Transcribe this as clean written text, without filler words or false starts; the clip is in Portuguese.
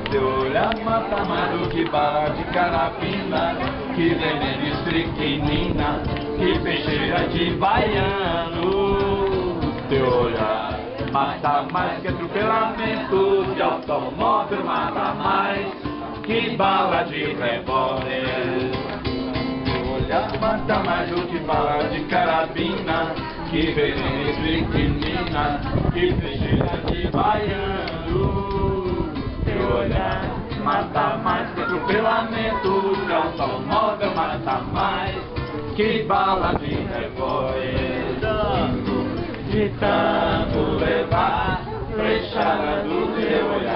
Teu olhar mata mais do que bala de carabina, que veneno de estricnina, que peixeira de baiano. Teu olhar mata mais que atropelamento de automóvel, mata mais que bala de revólver. Teu olhar mata mais do que bala de carabina, que veneno de estricnina, que peixeira de baiano. Teu olhar mata mais que atropelamento de automóvel, mata mais que bala de revólver. De tanto levar flechada do teu olhar.